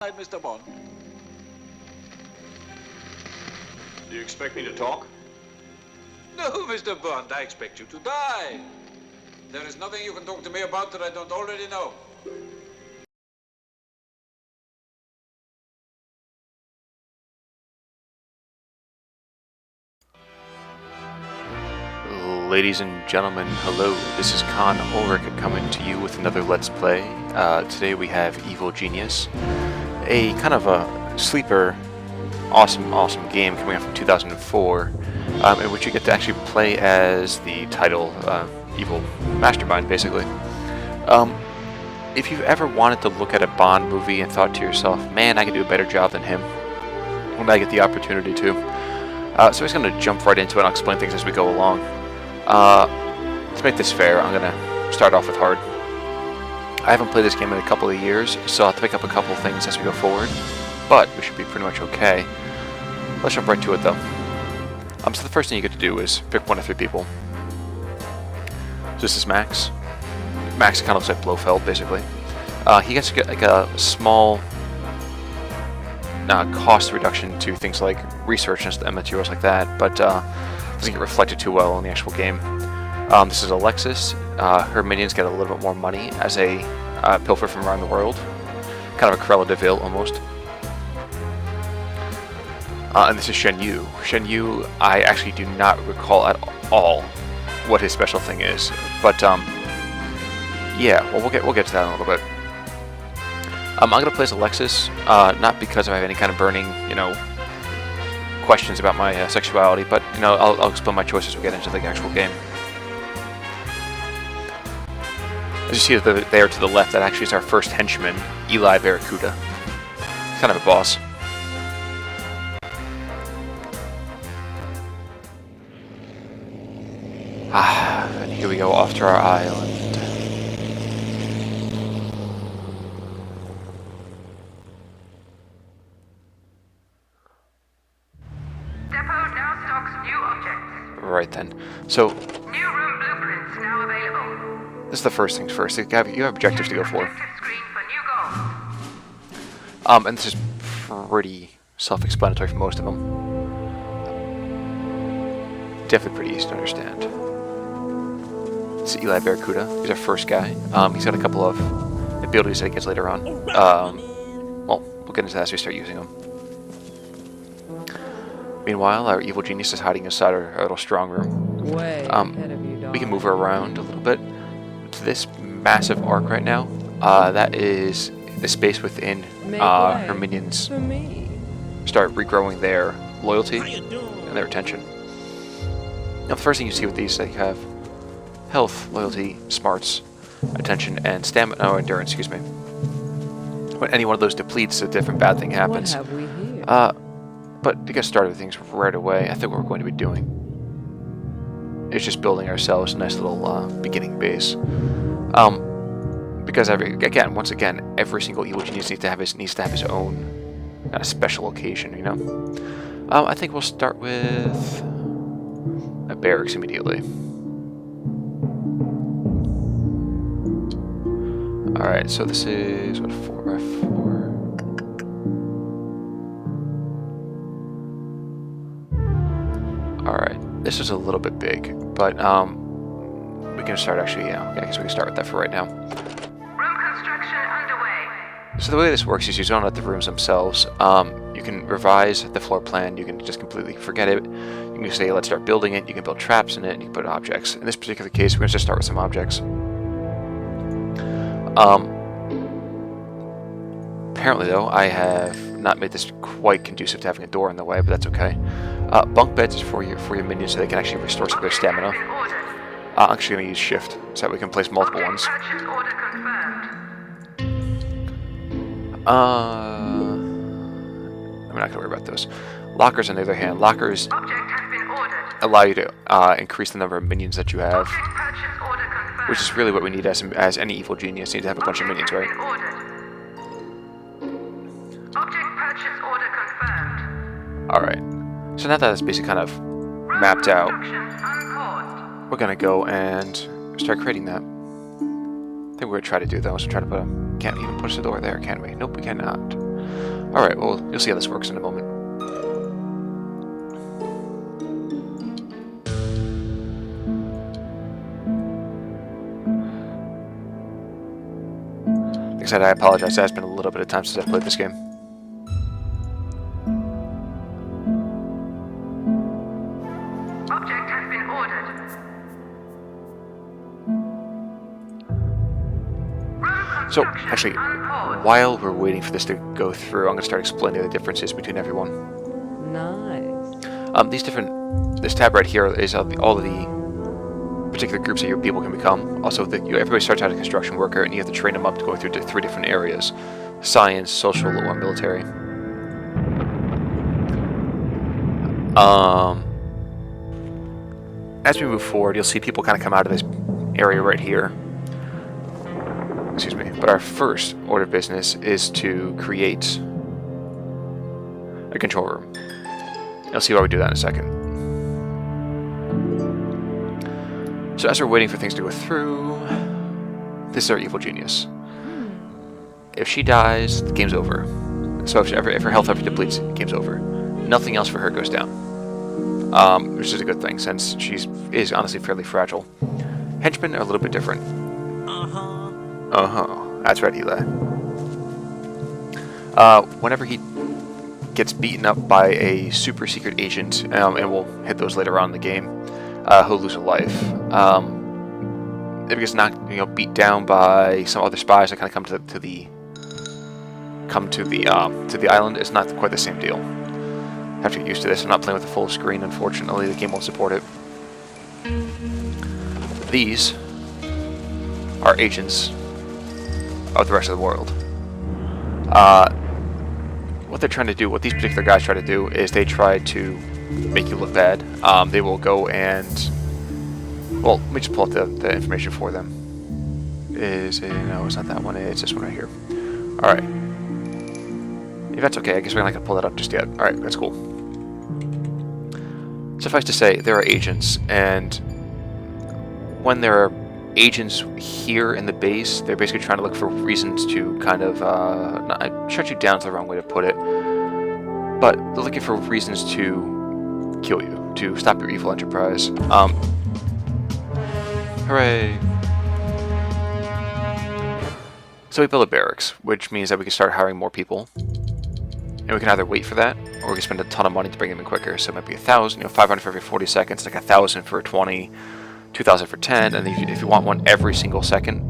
Hi, Mr. Bond. Do you expect me to talk? No, Mr. Bond, I expect you to die. There is nothing you can talk to me about that I don't already know. Ladies and gentlemen, hello. This is Con Ulrich coming to you with another Let's Play. Today we have Evil Genius, a kind of a sleeper, awesome game coming out from 2004, in which you get to actually play as the title Evil Mastermind, basically. If you've ever wanted to look at a Bond movie and thought to yourself, man, I could do a better job than him, when I get the opportunity to. So I'm just going to jump right into it and I'll explain things as we go along. To make this fair, I'm going to start off with hard. I haven't played this game in a couple of years, so I'll have to pick up a couple of things as we go forward, but we should be pretty much okay. Let's jump right to it though. So the first thing you get to do is pick one of three people. So this is Max. Max kind of looks like Blofeld, basically. He gets to get like a small cost reduction to things like research and materials like that, but doesn't get reflected too well in the actual game. This is Alexis. Her minions get a little bit more money as a pilfer from around the world. Kind of a Cruella de Vil almost. And this is Shen Yu. Shen Yu, I actually do not recall at all what his special thing is, but yeah, well we'll get to that in a little bit. I'm gonna play as Alexis, not because I have any kind of burning, questions about my sexuality, but I'll explain my choices as we get into the actual game. As you see there to the left, that actually is our first henchman, Eli Barracuda. He's kind of a boss. And here we go off to our island. Right then. So, new room blueprints now available. This is the first things first. You have objectives to go for. Screen for new goals. And this is pretty self-explanatory for most of them. Definitely pretty easy to understand. This is Eli Barracuda. He's our first guy. He's got a couple of abilities that he gets later on. Well, we'll get into that as we start using them. Meanwhile, our evil genius is hiding inside our little strong room. Way ahead of you, We can move her around a little bit to this massive arc right now. That is the space within her minions start regrowing their loyalty and their attention. Now, the first thing you see with these is that you have health, loyalty, smarts, attention, and stamina. Oh, endurance. Excuse me. When any one of those depletes, a different bad thing happens. What have we here? But to get started with things right away, I think what we're going to be doing is just building ourselves a nice little beginning base. Because once again, every single evil genius needs to have his own special occasion. I think we'll start with a barracks immediately. All right, so this is what 4x4. Alright, this is a little bit big, but we can start actually, I guess we can start with that for right now. Room construction underway. So the way this works is you zone out the rooms themselves. You can revise the floor plan, you can just completely forget it. You can say, let's start building it, you can build traps in it, and you can put objects. In this particular case, we're going to just start with some objects. Apparently though, I have not made this quite conducive to having a door in the way, but that's okay. Bunk beds is for your minions so they can actually restore some of their stamina. I'm actually going to use shift so that we can place multiple ones. Purchase order confirmed. I'm not going to worry about those. Lockers, on the other hand, lockers Object has been ordered. allow you to increase the number of minions that you have, Object purchase order confirmed. which is really what we need as any evil genius. You need to have a bunch of minions, right? Object purchase order confirmed. Alright, so now that that's basically kind of mapped out, we're going to go and start creating that. I think we're going to try to do though is try to put a... Can't even push the door there, can we? Nope, we cannot. Alright, well, you'll see how this works in a moment. Like I said, I apologize. It has been a little bit of time since I've played this game. Object has been ordered. Room So, construction actually, unpaused. while we're waiting for this to go through, I'm going to start explaining the differences between everyone. Nice. This tab right here is all of the particular groups that your people can become. Also, everybody starts out as a construction worker, and you have to train them up to go through 3 different areas: science, social, or military. As we move forward, you'll see people kind of come out of this area right here. Excuse me. But our first order of business is to create a control room. You'll see why we do that in a second. So as we're waiting for things to go through, this is our evil genius. If she dies, the game's over. So if her health ever depletes, the game's over. Nothing else for her goes down. Which is a good thing, since she is honestly fairly fragile. Henchmen are a little bit different. That's right, Eli. Whenever he gets beaten up by a super secret agent, and we'll hit those later on in the game, he'll lose a life. If he gets knocked, beat down by some other spies that kind of come to the island, it's not quite the same deal. I have to get used to this. I'm not playing with a full screen, unfortunately. The game won't support it. These are agents of the rest of the world. What they're trying to do, what these particular guys try to do, is they try to make you look bad. They will go and... Well, let me just pull up the information for them. No, it's not that one. It's this one right here. Alright. If that's okay, I guess we're not going to pull that up just yet. Alright, that's cool. Suffice to say, there are agents, and when there are agents here in the base, they're basically trying to look for reasons to kind of, shut you down is the wrong way to put it, but they're looking for reasons to kill you, to stop your evil enterprise. Hooray! So we build a barracks, which means that we can start hiring more people. And we can either wait for that, or we can spend a ton of money to bring them in quicker. So it might be 1,000, 500 for every 40 seconds, like 1,000 for 20, 2,000 for 10, and if you want one every single second,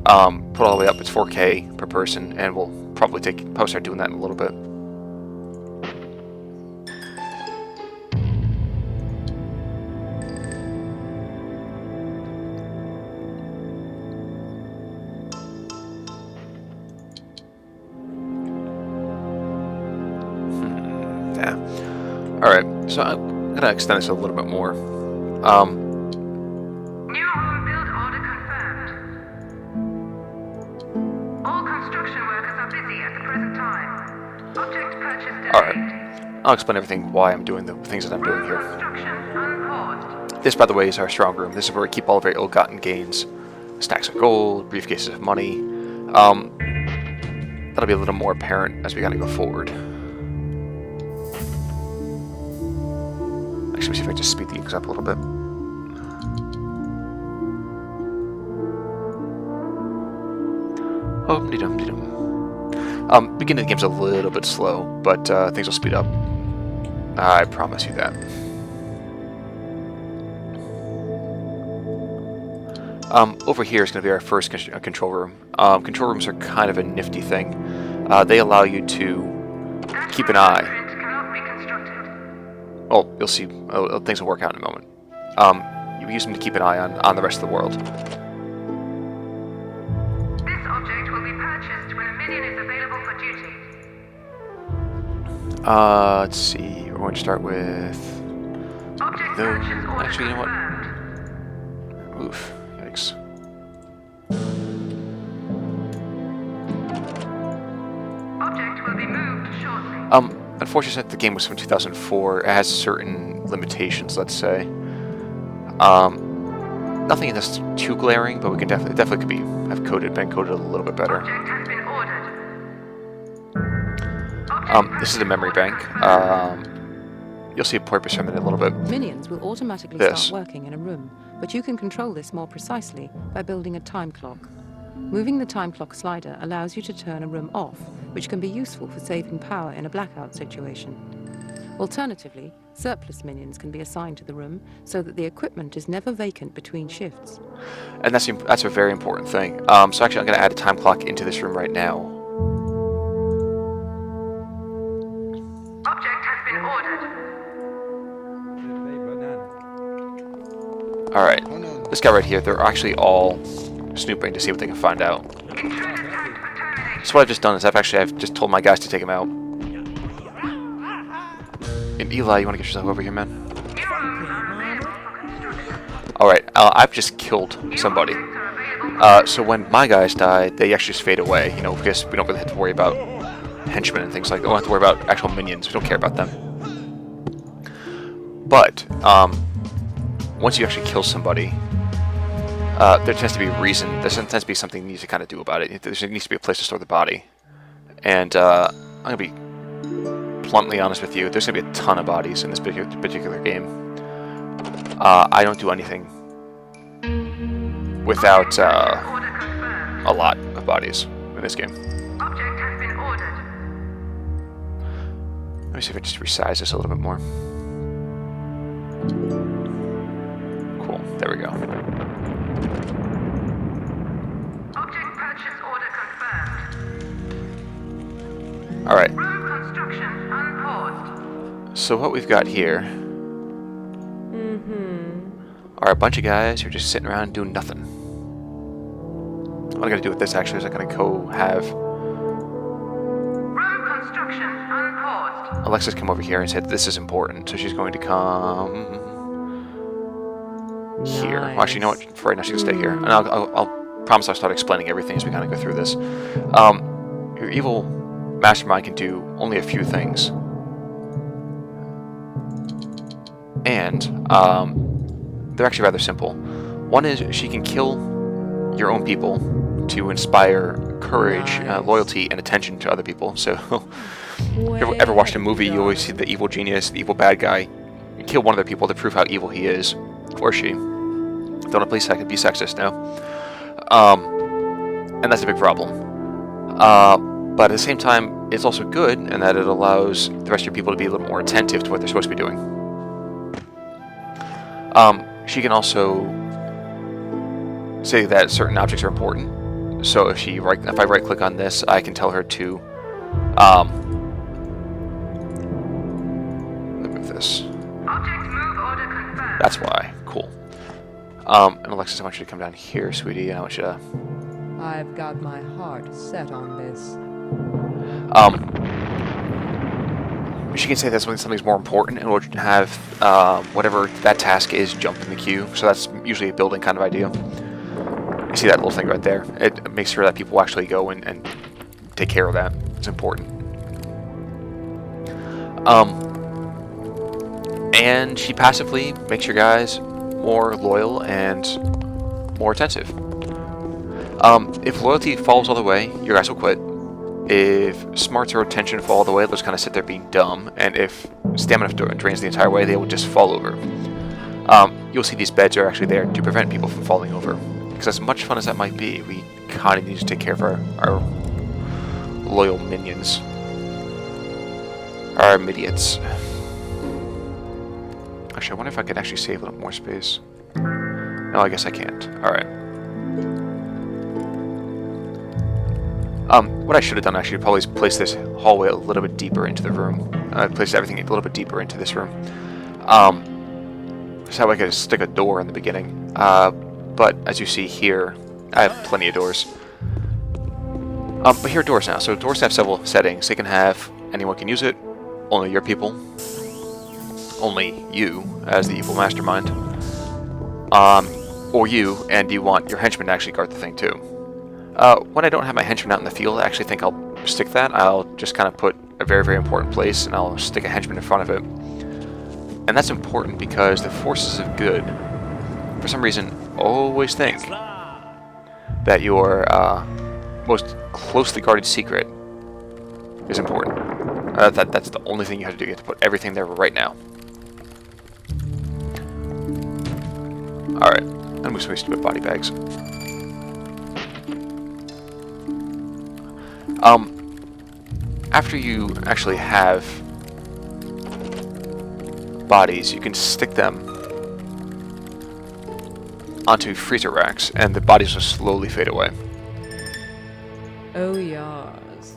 put all the way up, it's 4K per person, and we'll probably start doing that in a little bit. Alright, so I'm going to extend this a little bit more. New room build order confirmed. All construction workers are busy at the present time. Object purchase delayed. Alright, I'll explain everything why I'm doing the things that I'm doing here. Construction unpaused. This, by the way, is our strong room. This is where we keep all of our ill-gotten gains. Stacks of gold, briefcases of money. That'll be a little more apparent as we kind of go forward. Actually, let me see if I can just speed things up a little bit. Oh, beginning of the game's a little bit slow, but things will speed up. I promise you that. Over here is going to be our first control room. Control rooms are kind of a nifty thing. They allow you to keep an eye. Well, you'll see. Things will work out in a moment. You use them to keep an eye on the rest of the world. This object will be purchased when a minion is available for duty. Let's see. We're going to start with... Object purchase order Actually, you know what? confirmed. Oof. Yikes. Object will be moved shortly. Unfortunately, the game was from 2004. It has certain limitations, let's say. Nothing that's too glaring, but we can definitely could have been coded a little bit better. Object has been ordered. This is the memory bank. You'll see a purpose from it in a little bit. Minions will automatically This. start working in a room, but you can control this more precisely by building a time clock. Moving the time clock slider allows you to turn a room off, which can be useful for saving power in a blackout situation. Alternatively, surplus minions can be assigned to the room so that the equipment is never vacant between shifts. And that's a very important thing. So actually, I'm going to add a time clock into this room right now. Object has been ordered. All right, this guy right here, they're actually all snooping to see what they can find out. So what I've just done is I've just told my guys to take him out. And Eli, you want to get yourself over here, man? Alright, I've just killed somebody. So when my guys die, they actually just fade away, you know, because we don't really have to worry about henchmen and things like that. We don't have to worry about actual minions. We don't care about them. But, once you actually kill somebody, there tends to be a reason, there tends to be something you need to kind of do about it. There needs to be a place to store the body. And I'm going to be bluntly honest with you, there's going to be a ton of bodies in this particular game. I don't do anything without a lot of bodies in this game. Object has been ordered. Let me see if I just resize this a little bit more. Cool, there we go. Object purchase order confirmed. Alright, Room construction unpaused. so what we've got here are a bunch of guys who are just sitting around doing nothing. What I'm going to do with this actually is I'm going to go have Room construction unpaused. Alexis come over here and said this is important, so she's going to come here. Well, actually, you know what? For right now, she can stay here. And I'll promise I'll start explaining everything as we kind of go through this. Your evil mastermind can do only a few things. And they're actually rather simple. One is she can kill your own people to inspire courage, loyalty, and attention to other people. So, ever watched a movie, you always see the evil genius, the evil bad guy. You kill one of their people to prove how evil he is, or she. Don't want to be sexist now. And that's a big problem. But at the same time, it's also good in that it allows the rest of your people to be a little more attentive to what they're supposed to be doing. She can also say that certain objects are important. So if I right click on this, I can tell her to move this. Object move order confirmed. That's why. Cool. And Alexis, I want you to come down here, sweetie, and I want you to I've got my heart set on this. she can say that something's more important in order to have whatever that task is jump in the queue. So that's usually a building kind of idea. You see that little thing right there? It makes sure that people actually go and take care of that. It's important. And she passively makes your guys more loyal and more attentive. If loyalty falls all the way, your guys will quit. If smarts or attention fall all the way, they'll just kind of sit there being dumb. And if stamina drains the entire way, they will just fall over. You'll see these beds are actually there to prevent people from falling over. Because as much fun as that might be, we kind of need to take care of our loyal minions. Our midiots. Actually, I wonder if I could actually save a little more space. No, I guess I can't. Alright. What I should have done actually probably is place this hallway a little bit deeper into the room. Place everything a little bit deeper into this room. So I could stick a door in the beginning. But as you see here, I have plenty of doors. But here are doors now. So doors have several settings. They can have anyone can use it, only your people, only you as the evil mastermind, or you, and you want your henchmen to actually guard the thing too. When I don't have my henchmen out in the field, I actually think I'll stick that. I'll just kind of put a very, very important place, and I'll stick a henchman in front of it. And that's important because the forces of good, for some reason, always think that your most closely guarded secret is important. That's the only thing you have to do. You have to put everything there right now. Alright, and we switched to body bags. After you actually have bodies, you can stick them onto freezer racks, and the bodies will slowly fade away. Oh, yes.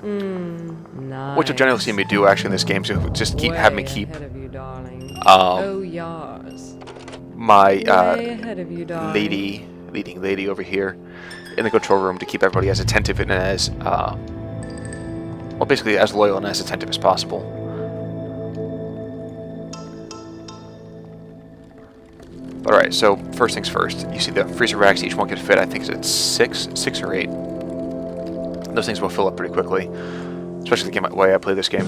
Nice. What you'll generally see me do actually in this game is just have me keep ahead of you, darling. Oh, yes. my Way ahead of you, darling. leading lady over here in the control room to keep everybody as attentive and as well, basically as loyal and as attentive as possible. Alright, so first things first, you see the freezer racks, each one can fit, I think it's 6 or 8. Those things will fill up pretty quickly, especially the way I play this game.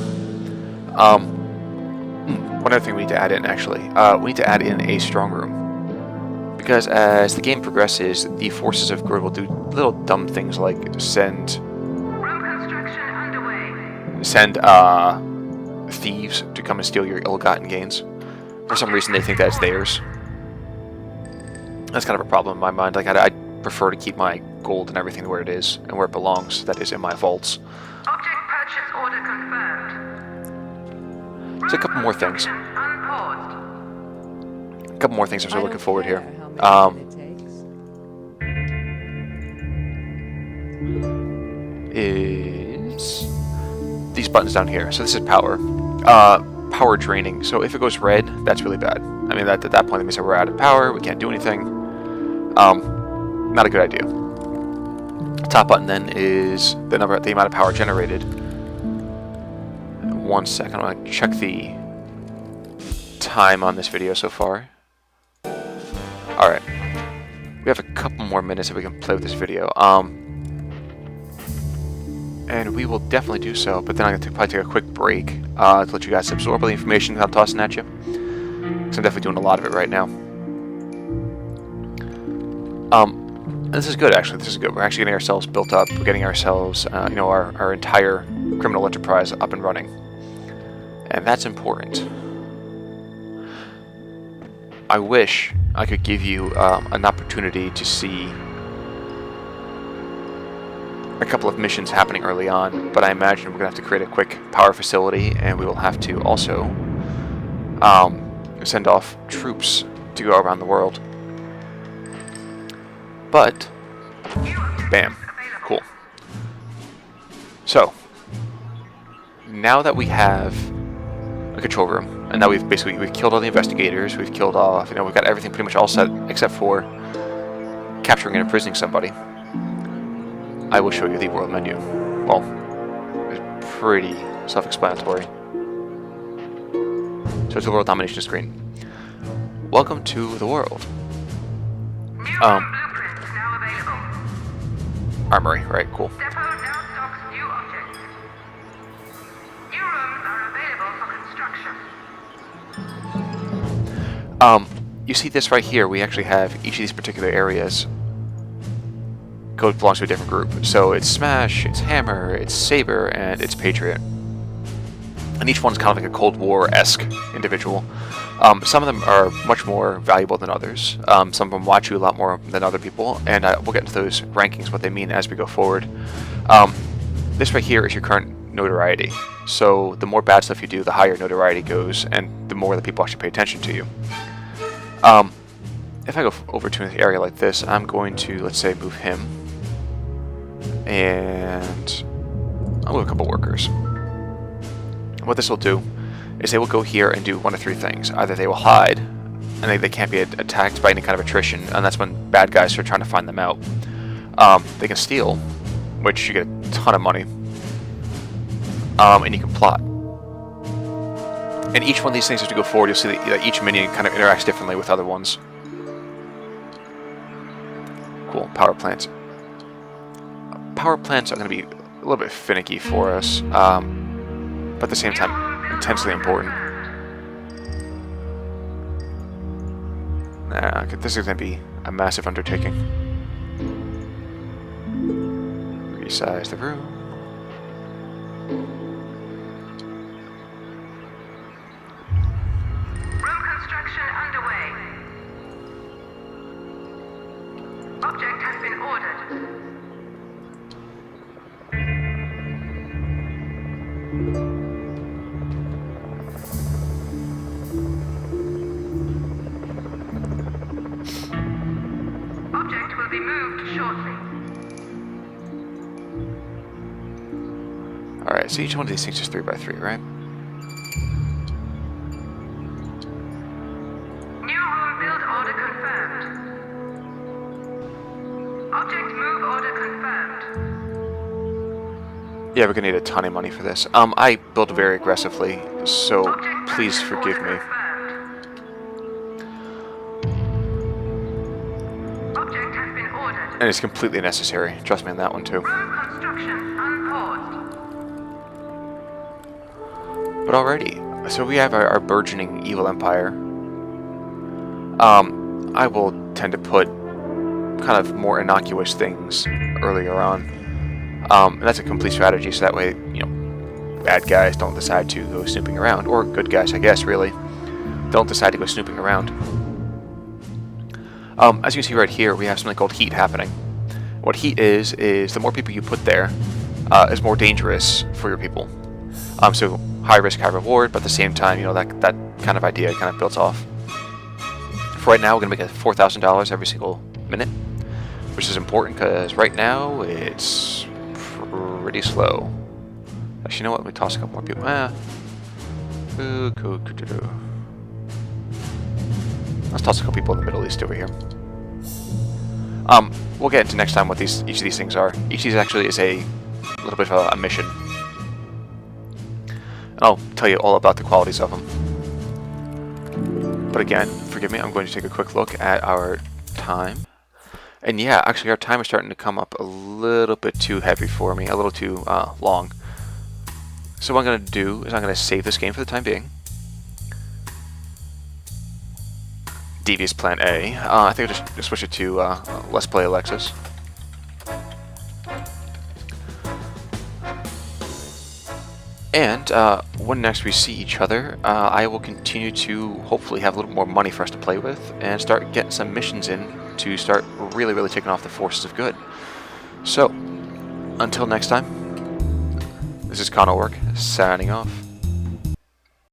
One other thing we need to add in, actually, we need to add in a strong room. Because as the game progresses, the forces of good will do little dumb things like send thieves to come and steal your ill-gotten gains. For some reason, they think that's theirs. That's kind of a problem in my mind. Like, I prefer to keep my gold and everything where it is and where it belongs. That is in my vaults. Object purchase order confirmed. So a couple more things. Unpaused. A couple more things as we're looking forward here. Is these buttons down here. So this is power. Power draining. So if it goes red, that's really bad. I mean, at that point, it means that we're out of power. We can't do anything. Not a good idea. Top button then is the amount of power generated. 1 second. I'm gonna check the time on this video so far. All right, we have a couple more minutes that we can play with this video. And we will definitely do so. But then I'm gonna probably take a quick break to let you guys absorb all the information that I'm tossing at you. Because I'm definitely doing a lot of it right now. This is good, actually. This is good. We're actually getting ourselves built up. We're getting ourselves, our entire criminal enterprise up and running. And that's important. I wish I could give you an opportunity to see a couple of missions happening early on, but I imagine we're going to have to create a quick power facility, and we will have to also send off troops to go around the world. But, bam, cool. So, now that we have a control room, and now we've killed all the investigators, we've killed off, we've got everything pretty much all set except for capturing and imprisoning somebody. I will show you the world menu. Well, it's pretty self-explanatory. So it's a world domination screen. Welcome to the world. Blueprints now available. Armory, right? Cool. Depot now stocks new objects. New rooms are available for construction. You see this right here? We actually have each of these particular areas belongs to a different group. So it's Smash, it's Hammer, it's Saber, and it's Patriot. And each one's kind of like a Cold War-esque individual. Some of them are much more valuable than others. Some of them watch you a lot more than other people, and we'll get into those rankings, what they mean as we go forward. This right here is your current notoriety. So the more bad stuff you do, the higher notoriety goes, and the more that people actually pay attention to you. If I go over to an area like this, I'm going to, let's say, move him. And I'll move a couple workers. What this will do is they will go here and do one of three things. Either they will hide, and they can't be attacked by any kind of attrition, and that's when bad guys are trying to find them out. They can steal, which you get a ton of money. And you can plot. And each one of these things, as you go forward, you'll see that each minion kind of interacts differently with other ones. Cool. Power plants. Power plants are going to be a little bit finicky for us, but at the same time, intensely important. This is going to be a massive undertaking. Resize the room. ordered. Object will be moved shortly. Alright, so each one of these things is 3x3, right? New home build order confirmed. Object move order confirmed. Yeah, we're gonna need a ton of money for this. I built very aggressively, so Object please transport forgive order me. confirmed. Object has been ordered. And it's completely necessary. Trust me on that one too. Road construction unpaused. But alrighty, so we have our burgeoning evil empire. I will tend to put kind of more innocuous things earlier on. And that's a complete strategy, so that way, you know, bad guys don't decide to go snooping around, or good guys, I guess, really, don't decide to go snooping around. As you can see right here, we have something called heat happening. What heat is the more people you put there, is more dangerous for your people. So high risk, high reward, but at the same time, you know, that kind of idea kind of builds off. For right now, we're going to make it $4,000 every single minute, which is important because right now it's pretty slow. Actually, you know what? Let me toss a couple more people. Let's toss a couple people in the middle east over here. We'll get into next time what each of these things are. Each of these actually is a little bit of a mission. And I'll tell you all about the qualities of them. But again, forgive me, I'm going to take a quick look at our time. And yeah, actually our time is starting to come up a little bit too heavy for me, a little too long. So what I'm going to do is I'm going to save this game for the time being. Devious Plan A. I think I'll just switch it to Let's Play Alexis. And when next we see each other, I will continue to hopefully have a little more money for us to play with and start getting some missions in to start really, really taking off the forces of good. So, until next time, this is Connell Work, signing off.